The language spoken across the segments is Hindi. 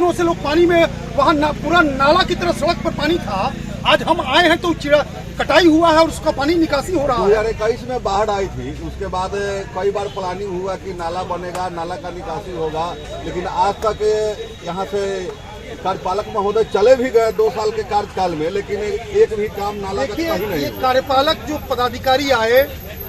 दिनों से लोग पानी में वहाँ पूरा नाला की तरह सड़क पर पानी था। आज हम आए हैं तो कटाई हुआ है और उसका पानी निकासी हो रहा है। 2021 में बाढ़ आई थी, उसके बाद कई बार प्लानिंग हुआ कि नाला बनेगा, नाला का निकासी होगा, लेकिन आज तक यहाँ से कार्यपालक महोदय चले भी गए 2 साल के कार्यकाल में, लेकिन एक भी काम नाला का कहीं नहीं। ये कार्यपालक जो पदाधिकारी आए,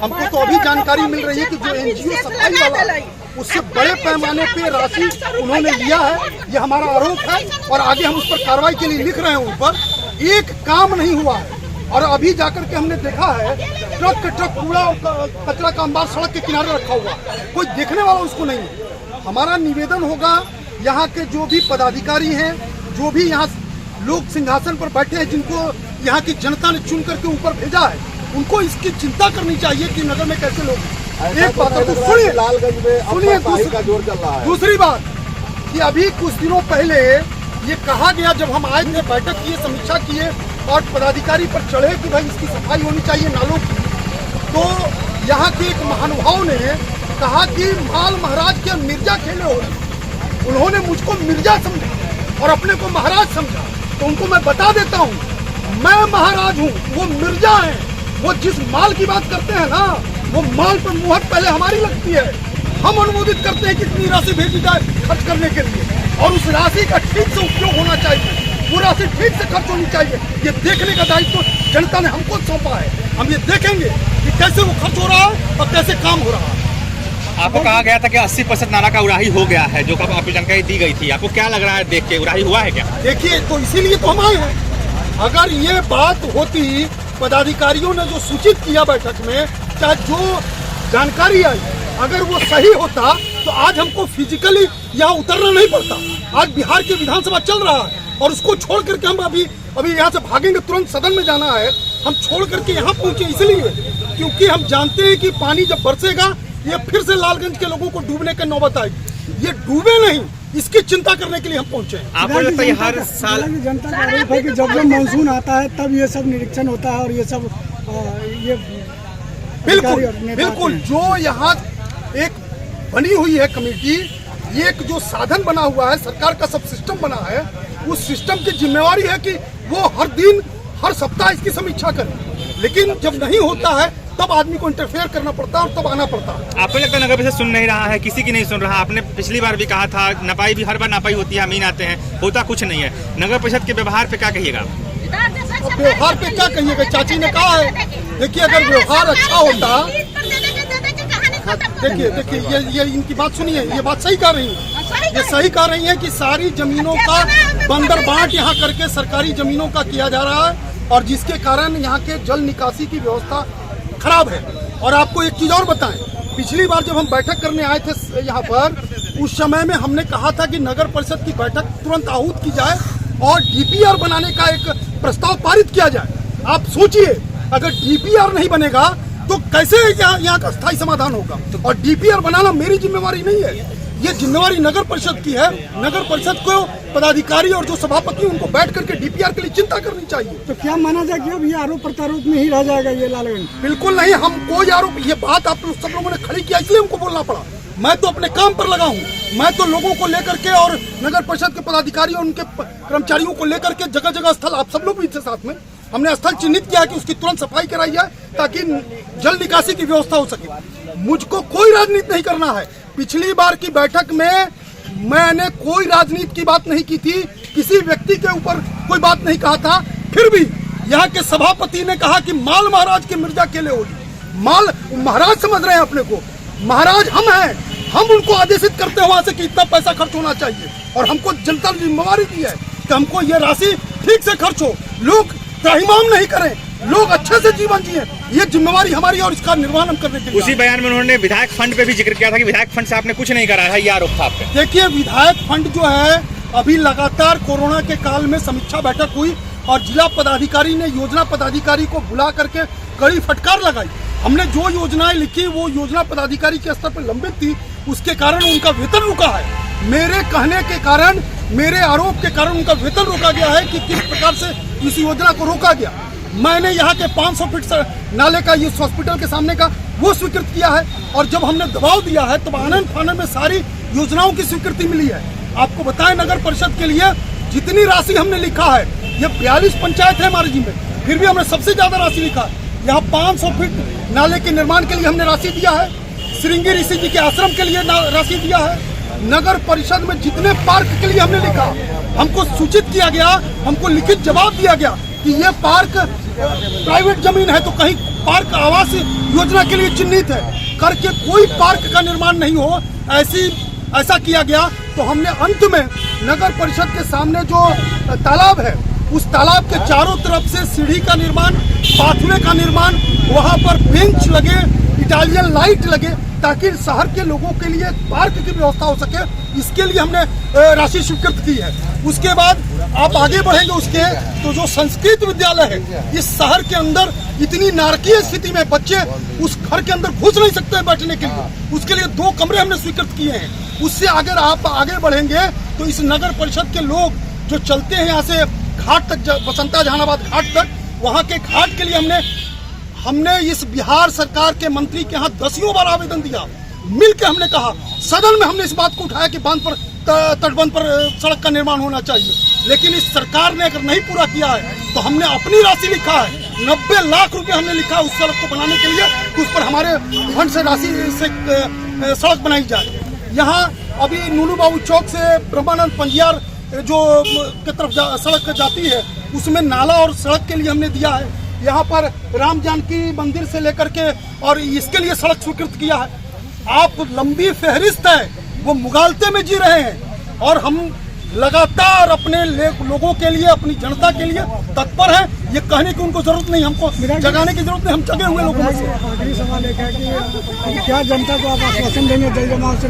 हमको तो अभी जानकारी मिल रही है कि जो एनजीओ सफाई वाला उससे बड़े पैमाने पे राशि उन्होंने लिया है, ये हमारा आरोप है और आगे हम उस पर कार्रवाई के लिए लिख रहे हैं। ऊपर एक काम नहीं हुआ है और अभी जाकर के हमने देखा है ट्रक कूड़ा और कचरा का अंबार सड़क के किनारे रखा हुआ, कोई देखने वाला उसको नहीं है। हमारा निवेदन होगा यहाँ के जो भी पदाधिकारी हैं, जो भी यहाँ लोग सिंहासन पर बैठे हैं, जिनको यहाँ की जनता ने चुन करके ऊपर भेजा है, उनको इसकी चिंता करनी चाहिए कि नगर में कैसे लोग एक बात तो सुनिए, लालगंज में सुनिए का जोर चल रहा है। दूसरी बात कि अभी कुछ दिनों पहले ये कहा गया, जब हम आए थे बैठक किए, समीक्षा किए और पदाधिकारी पर चढ़े कि भाई इसकी सफाई होनी चाहिए नालों की, तो यहाँ के एक महानुभाव ने कहा कि माल महाराज के मिर्जा खेले हो। उन्होंने मुझको मिर्जा समझा और अपने को महाराज समझा। तो उनको मैं बता देता हूँ, मैं महाराज हूँ, वो मिर्जा है। वो जिस माल की बात करते हैं ना, वो माल पर मुहर पहले हमारी लगती है। हम अनुमोदित करते हैं कितनी राशि भेजी जाए खर्च करने के लिए, और उस राशि का ठीक से उपयोग होना चाहिए, वो राशि ठीक से खर्च होनी चाहिए। ये देखने का दायित्व जनता ने हमको सौंपा है। हम ये देखेंगे कि कैसे वो खर्च हो रहा है और कैसे काम हो रहा है। आपको कहा गया था कि 80% नाला का उड़ाही हो गया है, जो आपको जानकारी दी गई थी, आपको क्या लग रहा है देख के, उड़ाही हुआ है क्या? देखिए, तो इसीलिए तो हम आए हैं। अगर ये बात होती, पदाधिकारियों ने जो सूचित किया बैठक में, चाहे जो जानकारी आई, अगर वो सही होता तो आज हमको फिजिकली यहाँ उतरना नहीं पड़ता। आज बिहार की विधानसभा चल रहा है और उसको छोड़ करके हम अभी यहाँ से भागेंगे, तुरंत सदन में जाना है। हम छोड़ करके यहाँ पहुँचे इसलिए क्योंकि हम जानते हैं कि पानी जब बरसेगा ये फिर से लालगंज के लोगों को डूबने की नौबत आएगी। ये डूबे नहीं, इसकी चिंता करने के लिए हम पहुँचे हैं। आपको लगता है हर साल जनता का आरोप है कि जब मानसून आता है तब ये सब निरीक्षण होता है और ये सब ये बिल्कुल जो यहाँ एक बनी हुई है कमेटी, ये एक जो साधन बना हुआ है, सरकार का सब सिस्टम बना है, उस सिस्टम की जिम्मेवारी है कि वो हर दिन हर सप्ताह इसकी समीक्षा करे। लेकिन जब नहीं होता है तब आदमी को इंटरफेयर करना पड़ता है और तब आना पड़ता है। आपको लगता है नगर परिषद सुन नहीं रहा है, किसी की नहीं सुन रहा? आपने पिछली बार भी कहा था, नपाई भी हर बार नपाई होती है, अमीन आते हैं, होता कुछ नहीं है। नगर परिषद के व्यवहार पे क्या कहिएगा? व्यवहार पे क्या कहिएगा? चाची ने कहा है, देखिए अगर व्यवहार अच्छा होता, देखिए ये इनकी बात सुनिए, ये बात सही कह रही है, ये सही कह रही है कि सारी जमीनों का बंदर बांट यहाँ करके सरकारी जमीनों का किया जा रहा है और जिसके कारण यहाँ के जल निकासी की व्यवस्था खराब है। और आपको एक चीज और बताएं, पिछली बार जब हम बैठक करने आए थे यहाँ पर, उस समय में हमने कहा था कि नगर परिषद की बैठक तुरंत आहूत की जाए और डीपीआर बनाने का एक प्रस्ताव पारित किया जाए। आप सोचिए, अगर डीपीआर नहीं बनेगा तो कैसे यहाँ का स्थायी समाधान होगा? और डीपीआर बनाना मेरी जिम्मेवारी नहीं है, ये जिम्मेवारी नगर परिषद की है। नगर परिषद को पदाधिकारी और जो सभापति उनको बैठ करके डीपीआर के लिए चिंता करनी चाहिए। तो क्या माना जाए कि अब ये आरोप प्रत्यारोप में ही रह जाएगा ये लालगंज? बिल्कुल नहीं, हम कोई आरोप, ये बात आप सब लोगों ने खड़ी किया इसलिए हमको बोलना पड़ा। मैं तो अपने काम पर लगा हूँ, मैं तो लोगों को लेकर के और नगर परिषद के पदाधिकारी और उनके कर्मचारियों को लेकर के जगह जगह स्थल, आप सब लोग भी थे साथ में, हमने स्थल चिन्हित किया कि उसकी तुरंत सफाई कराई जाए ताकि जल निकासी की व्यवस्था हो सके। मुझको कोई राजनीति नहीं करना है। पिछली बार की बैठक में मैंने कोई राजनीति की बात नहीं की थी, किसी व्यक्ति के ऊपर कोई बात नहीं कहा था। फिर भी यहाँ के सभापति ने कहा कि माल महाराज के मिर्जा केले होगी। माल महाराज समझ रहे हैं अपने को, महाराज हम हैं, हम उनको आदेशित करते हैं वहां से कि इतना पैसा खर्च होना चाहिए और हमको जनता ने जिम्मेवारी दी है कि हमको ये राशि ठीक से खर्च हो, लोग त्राहिमाम नहीं करें, लोग अच्छे से जीवन जिए, ये जिम्मेवारी हमारी और इसका निर्वहन हम करने के लिए। उसी बयान में उन्होंने विधायक फंड पे भी जिक्र किया था कि विधायक फंड से आपने कुछ नहीं करा है, ये आरोप था आपका। देखिए, विधायक फंड जो है, अभी लगातार कोरोना के काल में समीक्षा बैठक हुई और जिला पदाधिकारी ने योजना पदाधिकारी को बुला करके कड़ी फटकार लगाई। हमने जो योजनाएं लिखी वो योजना पदाधिकारी के स्तर पर लंबित थी, उसके कारण उनका वेतन रुका है। मेरे कहने के कारण, मेरे आरोप के कारण उनका वेतन रोका गया है कि किस प्रकार से इस योजना को रोका गया। मैंने यहाँ के 500 फीट नाले का, इस हॉस्पिटल के सामने का, वो स्वीकृत किया है और जब हमने दबाव दिया है तब आनंद फानन में सारी योजनाओं की स्वीकृति मिली है। आपको बताएं, नगर परिषद के लिए जितनी राशि हमने लिखा है, ये 42 पंचायत है हमारे जिले में, फिर भी हमने सबसे ज्यादा राशि लिखा है। यहाँ 500 फीट नाले के निर्माण के लिए हमने राशि दिया है, श्रृंगी ऋषि जी के आश्रम के लिए राशि दिया है। नगर परिषद में जितने पार्क के लिए हमने लिखा, हमको सूचित किया गया, हमको लिखित जवाब दिया गया कि ये पार्क प्राइवेट जमीन है, तो कहीं पार्क आवास योजना के लिए चिन्हित है, करके कोई पार्क का निर्माण नहीं हो, ऐसा किया गया। तो हमने अंत में नगर परिषद के सामने जो तालाब है, उस तालाब के चारों तरफ से सीढ़ी का निर्माण, पाथवे का निर्माण, वहाँ पर बेंच लगे, इटालियन लाइट लगे, ताकि शहर के लोगों के लिए पार्क की व्यवस्था हो सके। इसके लिए हमने राशि स्वीकृत की है। उसके बाद आप आगे बढ़ेंगे उसके, तो जो संस्कृत विद्यालय है, इस शहर के अंदर इतनी नारकीय स्थिति में बच्चे उस घर के अंदर घुस नहीं सकते बैठने के लिए, उसके लिए 2 कमरे हमने स्वीकृत किए हैं। उससे अगर आप आगे बढ़ेंगे तो इस नगर परिषद के लोग जो चलते हैं यहाँ से घाट तक, बसंता जहानाबाद घाट तक, वहाँ के घाट के लिए हमने इस बिहार सरकार के मंत्री के यहाँ 10 बार आवेदन दिया। मिलकर हमने कहा, सदन में हमने इस बात को उठाया कि बांध पर, तटबंध पर सड़क का निर्माण होना चाहिए, लेकिन इस सरकार ने अगर नहीं पूरा किया है तो हमने अपनी राशि लिखा है, 90 लाख रुपए हमने लिखा उस सड़क को बनाने के लिए, उस पर हमारे फंड से राशि से सड़क बनाई जाए। यहाँ अभी नूनू बाबू चौक से ब्रह्मानंद पंजियार जो की तरफ सड़क जाती है, उसमें नाला और सड़क के लिए हमने दिया है। यहाँ पर राम जानकी मंदिर से लेकर के और इसके लिए सड़क स्वीकृत किया है। आप लंबी फहरिस्त है, वो मुगालते में जी रहे हैं, और हम लगातार अपने लोगों के लिए, अपनी जनता के लिए तत्पर हैं। ये कहने की उनको जरूरत नहीं, हमको जगाने की जरूरत नहीं, हम जगे हुए लोगों में से। आखिरी सवाल एक है कि क्या जनता को आप आश्वासन देंगे जल जमाव से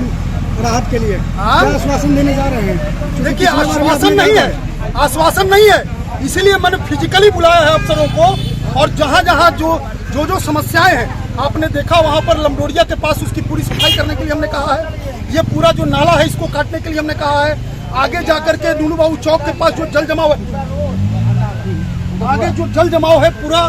राहत के लिए? क्या आश्वासन देने जा रहे हैं? देखिए, आश्वासन नहीं है, आश्वासन नहीं है, इसीलिए मैंने फिजिकली बुलाया है अफसरों को, और जहाँ जहाँ जो समस्याएं हैं आपने देखा, वहाँ पर लमडोरिया के पास उसकी पूरी सफाई करने के लिए हमने कहा है। ये पूरा जो नाला है इसको काटने के लिए हमने कहा है। आगे जाकर के नूनू बाबू चौक के पास जो जल जमाव है, आगे जो जल जमाव है पूरा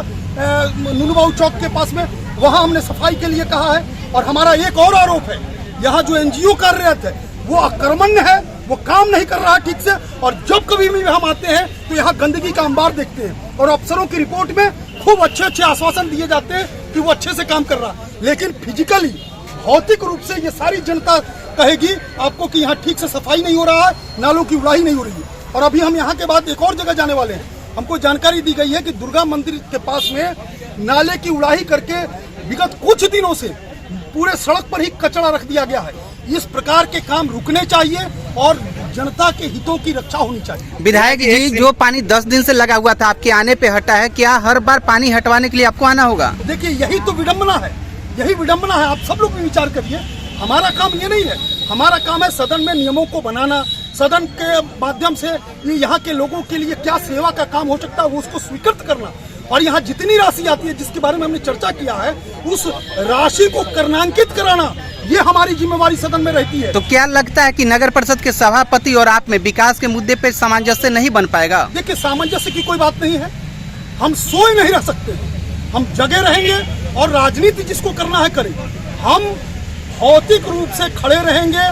नूनू बाबू चौक के पास में, वहाँ हमने सफाई के लिए कहा है। और हमारा एक और आरोप है, यहाँ जो NGO कार्यरत है वो अकर्मण्य है, वो काम नहीं कर रहा ठीक से, और जब कभी भी हम आते हैं तो यहाँ गंदगी का अंबार देखते हैं, और अफसरों की रिपोर्ट में खूब अच्छे आश्वासन दिए जाते हैं कि वो अच्छे से काम कर रहा है, लेकिन फिजिकली, भौतिक रूप से ये सारी जनता कहेगी आपको कि यहाँ ठीक से सफाई नहीं हो रहा है, नालों की उड़ाही नहीं हो रही है। और अभी हम यहाँ के बाद एक और जगह जाने वाले हैं। हमको जानकारी दी गई है कि दुर्गा मंदिर के पास में नाले की उड़ाही करके विगत कुछ दिनों से पूरे सड़क पर ही कचरा रख दिया गया है। इस प्रकार के काम रुकने चाहिए और जनता के हितों की रक्षा होनी चाहिए। विधायक जी, जो पानी 10 दिन से लगा हुआ था आपके आने पे हटा है, क्या हर बार पानी हटवाने के लिए आपको आना होगा? देखिए, यही तो विडम्बना है, यही विडम्बना है। आप सब लोग भी विचार करिए, हमारा काम ये नहीं है। हमारा काम है सदन में नियमों को बनाना, सदन के माध्यम से यहाँ के लोगों के लिए क्या सेवा का काम हो सकता है वो उसको स्वीकृत करना, और यहाँ जितनी राशि आती है जिसके बारे में हमने चर्चा किया है, उस राशि को कर्णांकित कराना, ये हमारी जिम्मेवारी सदन में रहती है। तो क्या लगता है कि नगर परिषद के सभापति और आप में विकास के मुद्दे पे सामंजस्य नहीं बन पाएगा? देखिए, सामंजस्य की कोई बात नहीं है, हम सोए नहीं रह सकते, हम जगे रहेंगे और राजनीति जिसको करना है करें। हम भौतिक रूप से खड़े रहेंगे।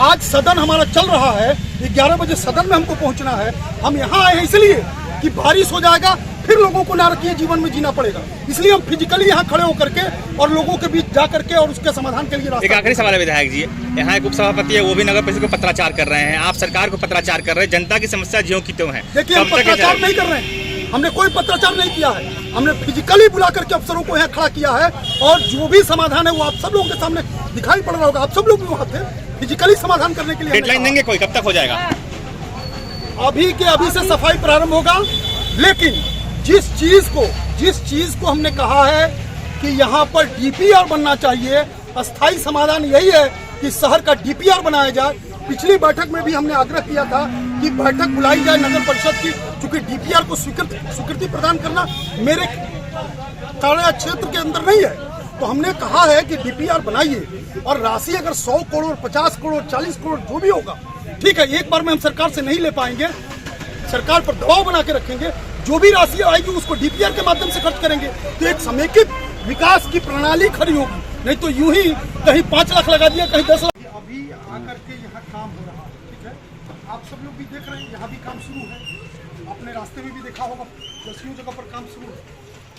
आज सदन हमारा चल रहा है, 11 बजे सदन में हमको पहुंचना है। हम यहाँ आए हैं इसलिए कि बारिश हो जाएगा, फिर लोगों को नारकीय जीवन में जीना पड़ेगा, इसलिए हम फिजिकली यहाँ खड़े होकर के और लोगों के बीच जा करके और उसके समाधान के लिए रास्ता। एक आखिरी सवाल है विधायक जी, यहाँ एक उपसभापति है, वो भी नगर परिषद को पत्राचार कर रहे हैं, आप सरकार को पत्राचार कर रहे हैं, जनता की समस्या ज्यों की त्यों है। देखिए, हम पत्राचार नहीं कर रहे हैं, हमने कोई पत्राचार नहीं किया है, हमने फिजिकली बुला करके अफसरों को यहाँ खड़ा किया है, और जो भी समाधान है वो आप सब लोगों के सामने दिखाई पड़ रहा होगा। आप सब लोग भी वहाँ थे, फिजिकली समाधान करने के लिए। डेडलाइन देंगे कोई, कब तक हो जाएगा? अभी के अभी से सफाई प्रारंभ होगा, लेकिन जिस चीज को हमने कहा है कि यहाँ पर DPR बनना चाहिए, अस्थायी समाधान यही है कि शहर का DPR बनाया जाए। पिछली बैठक में भी हमने आग्रह किया था कि बैठक बुलाई जाए नगर परिषद की, क्योंकि DPR को स्वीकृति प्रदान करना मेरे कार्य क्षेत्र के अंदर नहीं है। तो हमने कहा है कि DPR बनाइए, और राशि अगर 100 करोड़, 50 करोड़, 40 करोड़ जो भी होगा, ठीक है, एक बार में हम सरकार से नहीं ले पाएंगे, सरकार पर दबाव बना के रखेंगे। जो भी राशि आएगी उसको DPR के माध्यम से खर्च करेंगे, तो एक समेकित विकास की प्रणाली खड़ी होगी। नहीं तो यूं ही कहीं 5 लाख लगा दिया, कहीं 10 लाख। अभी आकर के यहाँ काम हो रहा है, ठीक है, आप सब लोग भी देख रहे हैं, यहाँ भी काम शुरू है, अपने रास्ते में भी देखा होगा, दसियों जगह पर काम शुरू है।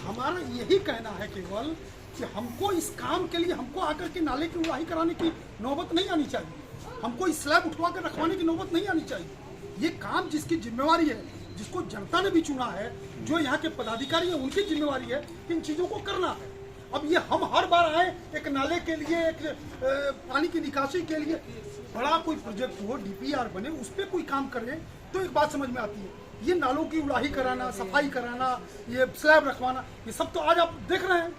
हमारा यही कहना है केवल कि हमको इस काम के लिए हमको आकर के नाले की उड़ाही कराने की नौबत नहीं आनी चाहिए, हमको इस स्लैब उठवा कर रखवाने की नौबत नहीं आनी चाहिए। ये काम जिसकी जिम्मेवारी है, जिसको जनता ने भी चुना है, जो यहाँ के पदाधिकारी हैं, उनकी जिम्मेवारी है इन चीज़ों को करना है। अब ये हम हर बार आए एक नाले के लिए, एक पानी की निकासी के लिए, बड़ा कोई प्रोजेक्ट हो, डीपीआर बने, उस पर कोई काम करे तो एक बात समझ में आती है। ये नालों की उड़ाही कराना, सफाई कराना, ये स्लैब रखवाना, ये सब तो आज आप देख रहे हैं,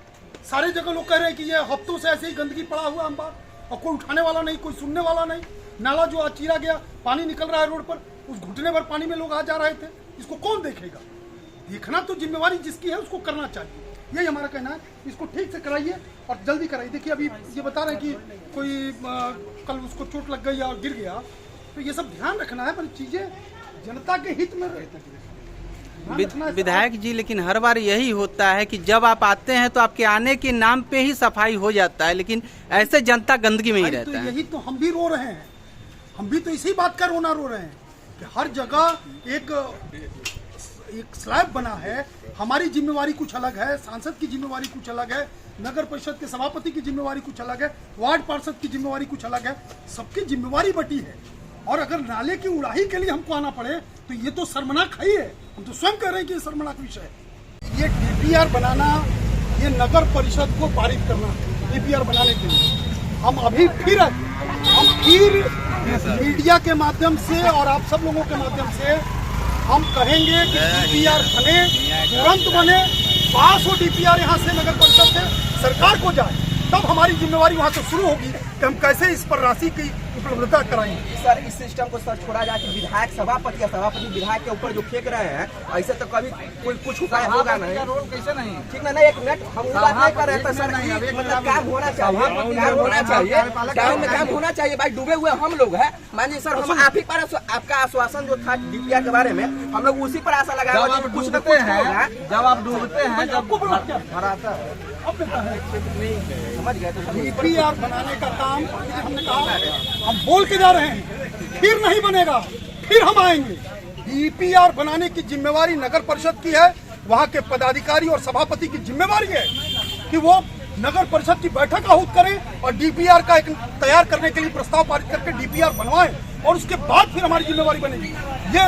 सारे जगह लोग कह रहे हैं कि ये हफ्तों से ऐसे ही गंदगी पड़ा हुआ हम बात, और कोई उठाने वाला नहीं, कोई सुनने वाला नहीं। नाला जो आज चीरा गया, पानी निकल रहा है रोड पर, उस घुटने भर पानी में लोग आ जा रहे थे, इसको कौन देखेगा? देखना तो जिम्मेवारी जिसकी है उसको करना चाहिए, यही हमारा कहना है। इसको ठीक से कराइए और जल्दी कराइए। देखिए अभी ये बता रहे हैं कि कोई कल उसको चोट लग गई और गिर गया, तो ये सब ध्यान रखना है, पर चीजें जनता के हित में विधायक जी, लेकिन हर बार यही होता है कि जब आप आते हैं तो आपके आने के नाम पे ही सफाई हो जाता है, लेकिन ऐसे जनता गंदगी में ही रहता है। यही तो हम भी रो रहे हैं, हम भी तो इसी बात का रोना रो रहे हैं कि हर जगह एक स्लैब बना है। हमारी जिम्मेवारी कुछ अलग है, सांसद की जिम्मेवारी कुछ अलग है, नगर परिषद के सभापति की जिम्मेवारी कुछ अलग है, वार्ड पार्षद की जिम्मेवारी कुछ अलग है, सबकी जिम्मेवारी बटी है। और अगर नाले की उड़ाही के लिए हमको आना पड़े तो ये तो शर्मनाक है ही है, हम तो स्वयं कह रहे हैं कि ये शर्मनाक विषय है। ये डीपीआर बनाना, ये नगर परिषद को पारित करना डीपीआर बनाने के लिए हम फिर मीडिया के माध्यम से और आप सब लोगों के माध्यम से हम कहेंगे कि डीपीआर बने, तुरंत बने, पास हो डीपीआर यहाँ से नगर परिषद से सरकार को जाए, तब हमारी जिम्मेवारी वहाँ से शुरू होगी कि हम कैसे इस पर राशि की उपलब्धता कराएंगे। सर इस सिस्टम को सर छोड़ा जाए कि विधायक सभापति या सभापति विधायक के ऊपर जो फेंक रहे हैं, ऐसे तो कभी कोई कुछ उपाय होगा नहीं। रोल कैसे नहीं? ठीक ना, नहीं एक मिनट, हम बात नहीं कर रहे थे सर, मतलब काम होना चाहिए, काम होना चाहिए, गाँव में काम होना चाहिए। भाई डूबे हुए हम लोग हैं, मानिए सर, हम आप ही पर आपका आश्वासन जो था डीपीआर के बारे में, हम लोग उसी पर आशा लगा रहे हैं। कुछ न कुछ होगा जब आप डूबते हैं, जब भराता है। समझ गए? तो डीपीआर बनाने का काम हमने कहा, हम बोल के जा रहे हैं, फिर नहीं बनेगा, फिर हम आएंगे। डीपीआर बनाने की जिम्मेवारी नगर परिषद की है, वहाँ के पदाधिकारी और सभापति की जिम्मेवारी है कि वो नगर परिषद की बैठक आहूत करें और डीपीआर का एक तैयार करने के लिए प्रस्ताव पारित करके डीपीआर बनवाएं, और उसके बाद फिर हमारी जिम्मेवारी बनेगी। ये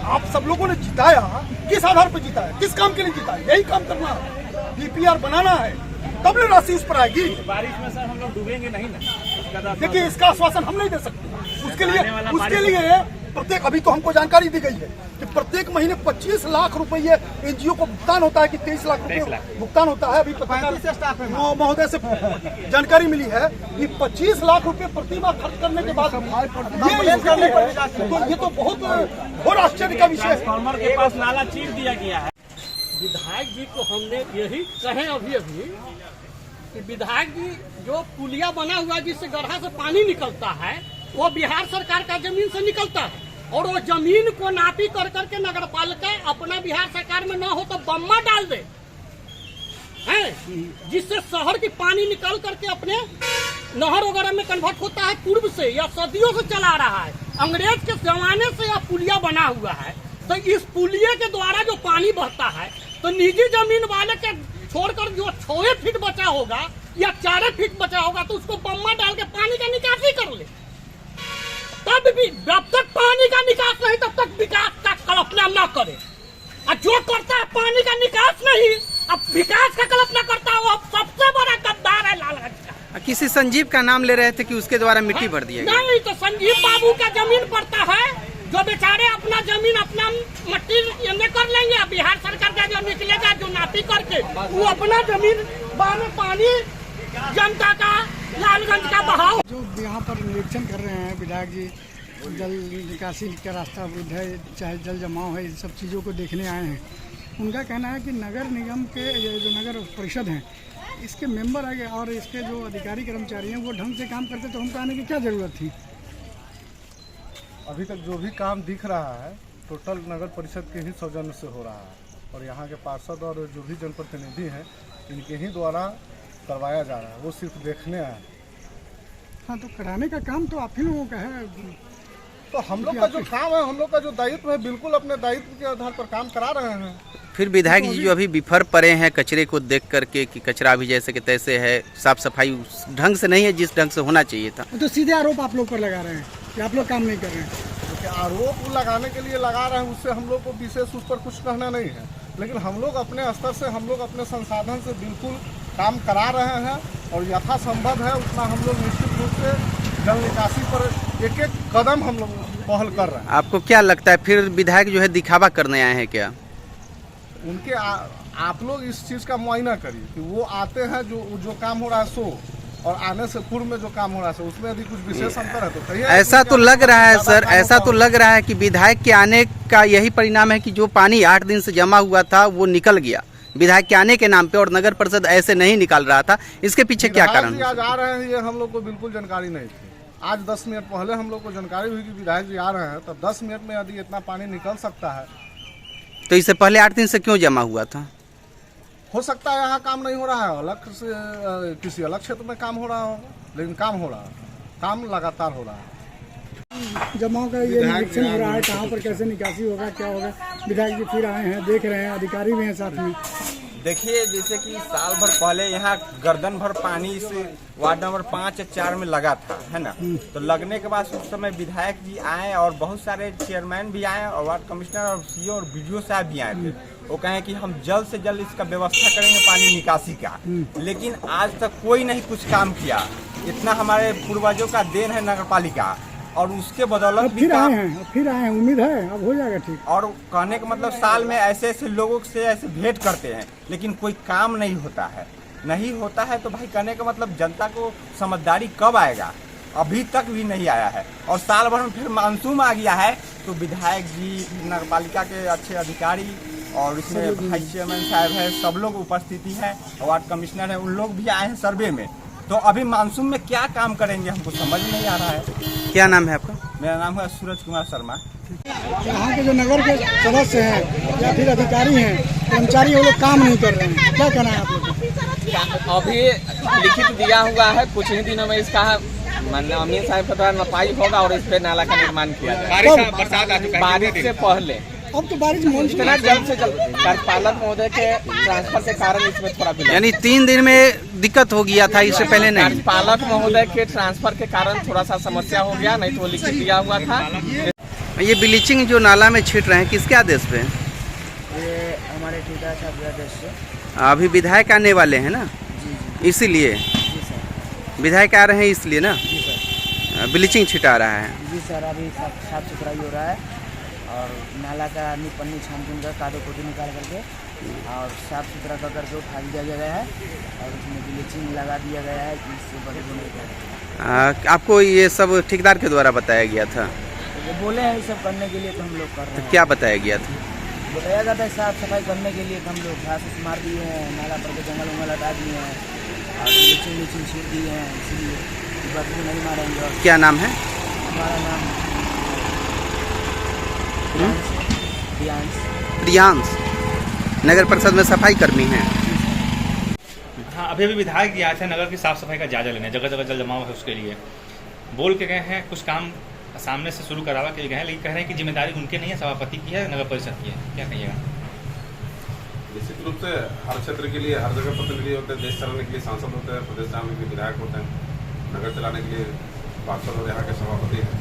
आप सब लोगों ने जिताया, किस आधार पर जिताया, किस काम के लिए जिताया? यही काम करना है, डीपीआर बनाना है, तब ना राशि उस पर आएगी। बारिश में सर हम लोग डूबेंगे नहीं ना? देखिए इसका आश्वासन हम नहीं दे सकते। उसके लिए प्रत्येक, अभी तो हमको जानकारी दी गई है कि प्रत्येक महीने 25 लाख रुपये एनजीओ को भुगतान होता है, कि 23 लाख रुपये भुगतान होता है। अभी महोदय से जानकारी मिली है कि 25 लाख रुपए प्रति माह खर्च करने के बाद ये तो बहुत घोर आश्चर्य का विषय है। ट्रांसफार्मर के पास नाला चीर दिया गया है। विधायक जी को हमने यही कहे अभी कि विधायक जी जो पुलिया बना हुआ जिससे गड्ढा से पानी निकलता है, वो बिहार सरकार का जमीन से निकलता है, और वो जमीन को नापी कर करके नगर पालिका अपना बिहार सरकार में न हो तो बम्मा डाल दे, है, जिससे शहर की पानी निकल करके अपने नहर वगैरह में कन्वर्ट होता है। पूर्व से या सदियों से चला रहा है, अंग्रेज के जमाने से यह पुलिया बना हुआ है। तो इस पुलिये के द्वारा जो पानी बहता है, तो निजी जमीन वाले के छोड़कर जो 6 फीट बचा होगा या 4 फीट बचा होगा, तो उसको बम्मा डाल के पानी का निकासी कर ले। तब भी जब तक पानी का निकास नहीं, तब तक विकास का कल्पना न करे। और जो करता है पानी का निकास नहीं, अब विकास का कल्पना करता है, वो सबसे बड़ा गद्दार है लालगंज का। किसी संजीव का नाम ले रहे थे कि उसके द्वारा मिट्टी भर दिया गया। नहीं, तो संजीव बाबू का जमीन पड़ता है, जो बेचारे अपना जमीन अपना मट्टी कर लेंगे। बिहार सरकार का जो निकलेगा, जो नापी करके, वो अपना जमीन में पानी जनता का लालगंज का बहाव। जो यहाँ पर निरीक्षण कर रहे हैं विधायक जी, जल निकासी का रास्ता अवरुद्ध है, चाहे जल जमाव है, इन सब चीज़ों को देखने आए हैं। उनका कहना है कि नगर निगम के जो नगर परिषद हैं, इसके मेंबर आगे और इसके जो अधिकारी कर्मचारी हैं वो ढंग से काम करते, तो उनको आने की क्या ज़रूरत थी? अभी तक जो भी काम दिख रहा है टोटल नगर परिषद के ही सौजन्य से हो रहा है, और यहाँ के पार्षद और जो भी जनप्रतिनिधि हैं इनके ही द्वारा करवाया जा रहा है, वो सिर्फ देखने आए। हाँ, तो कराने का काम तो आप ही लोगों का है। तो हम लोग का जो काम है, हम लोग का जो दायित्व है, बिल्कुल अपने दायित्व के आधार पर काम करा रहे हैं। फिर विधायक जी जो अभी बिफर पड़े हैं कचरे को देख करके कि कचरा भी जैसे कि तैसे है, साफ सफाई उस ढंग से नहीं है जिस ढंग से होना चाहिए था, तो सीधे आरोप आप लोग पर लगा रहे हैं कि आप लोग काम नहीं कर रहे हैं। तो आरोप लगाने के लिए लगा रहे हैं, उससे हम लोग को विशेष उस पर कुछ कहना नहीं है, लेकिन हम लोग अपने स्तर से, हम लोग अपने संसाधन से बिल्कुल काम करा रहे हैं और यथासंभव है उतना हम लोग निश्चित रूप से जल निकासी पर एक एक कदम हम लोग पहल कर रहे हैं। आपको क्या लगता है फिर विधायक जो है दिखावा करने आए हैं क्या? उनके आप लोग इस चीज़ का मुआयना करिए कि वो आते हैं जो काम हो रहा है सो, और आने से पूर्व में जो काम हो रहा है उसमें यदि कुछ विशेष अंतर है तो कहिए। ऐसा तो लग रहा है सर, ऐसा तो लग रहा है कि विधायक के आने का यही परिणाम है कि जो पानी 8 दिन से जमा हुआ था वो निकल गया विधायक के आने के नाम पे, और नगर परिषद ऐसे नहीं निकाल रहा था। इसके पीछे क्या कारण है? आज आ रहे हैं ये हम लोग को बिल्कुल जानकारी नहीं थी। आज 10 मिनट पहले हम लोग को जानकारी हुई कि विधायक जी आ रहे हैं, तब 10 मिनट में यदि इतना पानी निकल सकता है तो इससे पहले 8 दिन से क्यों जमा हुआ था? हो सकता है यहाँ काम नहीं हो रहा है, अलग से किसी अलग क्षेत्र में काम हो रहा होगा, लेकिन काम हो रहा है, काम लगातार हो रहा है। जमाव का ये निरीक्षण हो रहा है, कहाँ पर कैसे निकासी होगा, क्या होगा। विधायक जी फिर आए हैं, देख रहे हैं, अधिकारी भी हैं साथ में। देखिए जैसे कि साल भर पहले यहाँ गर्दन भर पानी इस वार्ड नंबर 5 या 4 में लगा था, है ना। तो लगने के बाद उस समय विधायक जी आए और बहुत सारे चेयरमैन भी आए और वार्ड कमिश्नर और सीओ और बीडीओ साहब भी आए थे। वो कहें कि हम जल्द से जल्द इसका व्यवस्था करेंगे पानी निकासी का, लेकिन आज तक कोई नहीं कुछ काम किया। इतना हमारे पूर्वजों का देन है नगर पालिका, और उसके बदौलत भी फिर आए हैं, उम्मीद है अब हो जाएगा ठीक। और कहने का मतलब साल में ऐसे ऐसे लोगों से ऐसे भेंट करते हैं, लेकिन कोई काम नहीं होता है। तो भाई कहने का मतलब जनता को समझदारी कब आएगा? अभी तक भी नहीं आया है, और साल भर में फिर मानसून आ गया है। तो विधायक जी, नगर पालिका के अच्छे अधिकारी और इसमें वाइस चेयरमैन साहब है, सब लोग उपस्थिति है, वार्ड कमिश्नर है, उन लोग भी आए हैं सर्वे में। तो अभी मानसून में क्या काम करेंगे हमको समझ नहीं आ रहा है। क्या नाम है आपका? मेरा नाम है सूरज कुमार शर्मा। यहाँ के जो नगर के सदस्य हैं या फिर अधिकारी हैं, कर्मचारी, वो लोग काम नहीं कर रहे हैं, क्या कहना है आप लोग का? अभी लिखित दिया हुआ है, कुछ ही दिनों में इसका अमीन साहब के द्वारा नपाई होगा और इस पे नाला का निर्माण किया जाएगा बारिश से पहले। अब तो बारिश इतना जल्द से जल्द कार्यपालक महोदय के ट्रांसफर के कारण इसमें थोड़ा विलंब, यानी 3 दिन में दिक्कत हो गया था, इससे पहले नहीं। कार्यपालक महोदय के ट्रांसफर के कारण थोड़ा सा समस्या हो गया, नहीं तो वो लिखित दिया हुआ था। ये ब्लीचिंग जो नाला में छीट रहे हैं किसके आदेश पे? ये हमारे ठेकेदार साहब के आदेश से। अभी विधायक आने वाले हैं ना, इसीलिए जी सर। विधायक आ रहे हैं इसलिए ना जी सर। ब्लीचिंग छिटा रहा है। जी सर, अभी साफ सुथराई हो रहा है और नाला का पन्नी छान कर कादो कोटी निकाल करके और साफ सुथरा कर करके उठा दिया गया है और उसमें ब्लीचिंग लगा दिया गया है कि इससे बड़े होने। आपको ये सब ठेकेदार के द्वारा बताया गया था? तो बोले हैं ये सब करने के लिए, तो हम लोग कर रहे तो हैं। क्या बताया गया था? बताया जाता है साफ सफाई करने के लिए, हम लोग घास मार दिए हैं, नाला पर के जंगल वंगल हटा दिए हैं और ब्लीचिंग छीट दिए हैं, इसलिए बदबू नहीं मारेंगे। और क्या नाम है? हमारा नाम प्रियांश, नगर परिषद में सफाई कर्मी हैं। हाँ, अभी विधायक जी आए थे नगर की साफ सफाई का जायजा लेने, जगह जगह जल जमाव है उसके लिए बोल के गए हैं। कुछ काम सामने से शुरू करावा के लिए गए हैं, लेकिन कह रहे हैं कि जिम्मेदारी उनके नहीं है, सभापति की है, नगर परिषद की है। क्या कहिएगा? निश्चित रूप से हर क्षेत्र के लिए हर जगह प्रतिनिधि होते हैं, देश चलाने के लिए सांसद होते हैं, प्रदेश चलाने के लिए विधायक होते हैं, नगर चलाने के लिए पार्षद और यहाँ के सभापति हैं,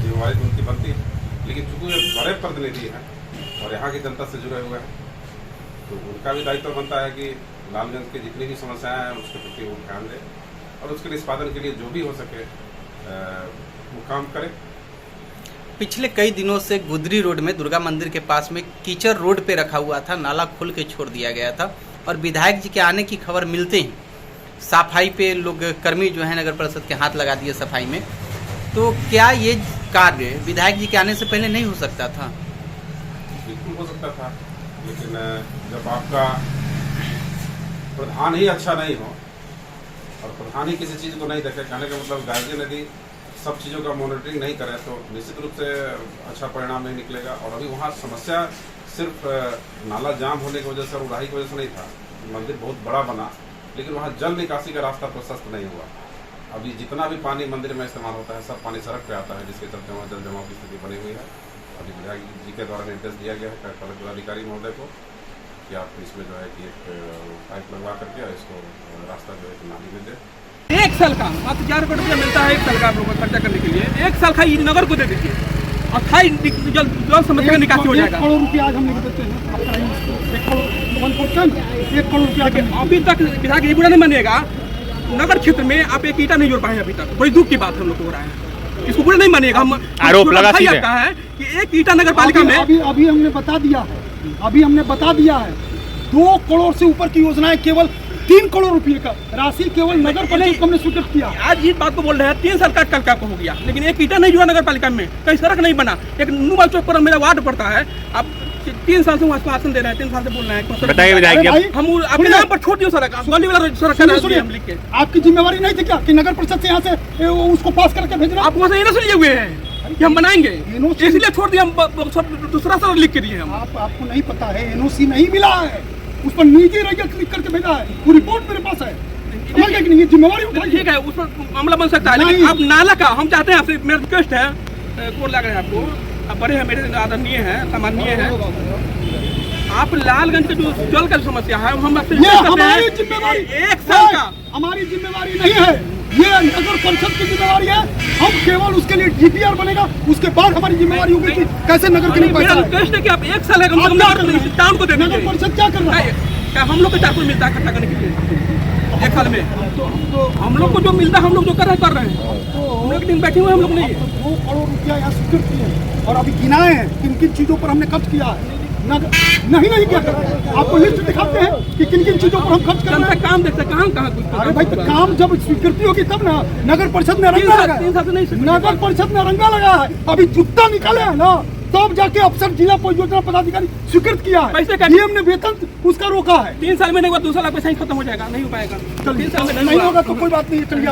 जिम्मेवारी उनकी बनती है। लेकिन चूंकि वे बड़े प्रतिनिधि हैं और यहाँ की जनता से जुड़े हुए हैं, तो उनका भी दायित्व बनता है कि लालगंज की जितनी भी समस्याएं हैं उसके प्रति वो ध्यान दें और उसके निष्पादन के लिए जो भी हो सके वो काम करें। पिछले कई दिनों से गुदरी रोड में दुर्गा मंदिर के पास में कीचड़ रोड पे रखा हुआ था, नाला खोल के छोड़ दिया गया था और विधायक जी के आने की खबर मिलते ही सफाई पे लोग कर्मी जो है नगर परिषद के हाथ लगा दिए सफाई में। तो क्या ये कार्य विधायक जी के आने से पहले नहीं हो सकता था? बिल्कुल हो सकता था, लेकिन जब आपका प्रधान ही अच्छा नहीं हो और प्रधान ही किसी चीज़ को नहीं देखे, कहने का मतलब गार्जियन यदि सब चीज़ों का मॉनिटरिंग नहीं करे तो निश्चित रूप से अच्छा परिणाम नहीं निकलेगा। और अभी वहाँ समस्या सिर्फ नाला जाम होने की वजह से और उड़ाही की वजह से नहीं था, मंदिर बहुत बड़ा बना लेकिन वहाँ जल निकासी का रास्ता प्रशस्त नहीं हुआ। अभी जितना भी पानी मंदिर में इस्तेमाल होता है सब पानी सड़क पे आता है, जिसके चलते वहाँ जल जमाव की स्थिति बनी हुई है। अभी विधायक जी के द्वारा निर्देश दिया गया है कलेक्टर अधिकारी महोदय को कि आप इसमें जो है कि एक पाइप लगवा करके इसको रास्ता जो है नाली में दे। 1 साल का मात्र 4 करोड़ रुपया मिलता है 1 साल का आप लोगों को खर्चा करने के लिए। 1 साल का ये नगर को दे दीजिए, अस्थायी जल समस्या का निकासी हो जाएगा। 1 करोड़ रुपया आज हम नहीं देते हैं, आप कराइए 1 करोड़ 1 करोड़ रुपया। अभी तक विधायक ये बुरा नहीं मानेगा, नगर क्षेत्र में आप एक ईटा नहीं जोड़ पाए अभी तक। बड़ी दुख की बात हम लोग को हो रहा है, इसको बुरा नहीं मानेगा। हम आरोप लगा है कि एक ईटा नगर पालिका में अभी हमने बता दिया है, अभी हमने बता दिया है 2 करोड़ से ऊपर की योजनाएं केवल 3 करोड़ रुपए का राशि केवल नगर परिषद को हमने स्वीकृत किया। आज इस बात को बोल रहे हैं 3 साल का कल का हो गया, लेकिन एक ईटा नहीं जुड़ा नगर पालिका में, कहीं सड़क नहीं बना। एक नुमा चौक पर मेरा वार्ड पड़ता है, अब 3 साल से वहाँ आश्वासन दे रहे हैं, 3 साल से बोल रहे हैं। बताइए विधायक, हम अपने नाम पर छोड़ दियो सड़क, गली वाला सड़क हम लिख के। आपकी जिम्मेवारी नहीं थी क्या कि नगर परिषद से यहाँ से उसको पास करके भेजना? आप वहाँ से एनओसी लिए हुए हैं कि हम बनाएंगे, इसलिए छोड़ दिया। हम दूसरा सड़क लिख के दिए हम। आपको नहीं पता है, एनओसी नहीं मिला है, उस पर निजी रैया क्लिक करके भेजा है, वो रिपोर्ट मेरे पास है। समझ गए कि नहीं? ये जिम्मेवारी उठाइए। ठीक है, उस पर मामला बन सकता है, लेकिन आप नाला का हम चाहते हैं आपसे, मेरा रिक्वेस्ट है, कोड लग रहा है आपको, आप बड़े हैं, मेरे आदरणीय हैं, सामान्य हैं, आप लालगंज के जो जल का समस्या है हम आपसे हमारी जिम्मेवारी 1 साल का हमारी जिम्मेवारी नहीं है, ये नगर परिषद की जिम्मेवारी है। हम केवल उसके लिए डीपीआर बनेगा, उसके बाद हमारी जिम्मेवारी होगी कि कैसे नगर के लिए मेरा रिक्वेस्ट है कि आप 1 साल टाउन को दे दीजिए। नगर परिषद क्या कर रहा है? क्या हम लोग को 4 मिलता है खर्चा करने के लिए 1 साल में? हम लोग को जो मिलता है हम लोग जो कर रहे हैं, हम लोग दिन बैठे हुए हम लोग नहीं। 2 करोड़ रुपया यहाँ स्वीकृत किए और अभी गिनाए हैं किन किन चीजों पर हमने खर्च किया है। नहीं क्या कर रहे हैं, आपको लिस्ट दिखाते हैं कि किन किन चीजों पर हम खर्च कर रहे हैं। काम देखते कहाँ कुछ। अरे भाई, तो काम जब स्वीकृति होगी तब ना। नगर परिषद ने रंगा लगा, नगर परिषद ने रंगा लगा है, अभी जूता निकाले है ना, तब जाके अफसर जिला परियोजना पदाधिकारी स्वीकृत किया है। डीएम ने वेतन उसका रोका है। 3 साल में नहीं हुआ, 2 साल पैसा ही खत्म हो जाएगा, नहीं हो पाएगा। 3 साल में नहीं होगा तो कोई बात नहीं, चलिए।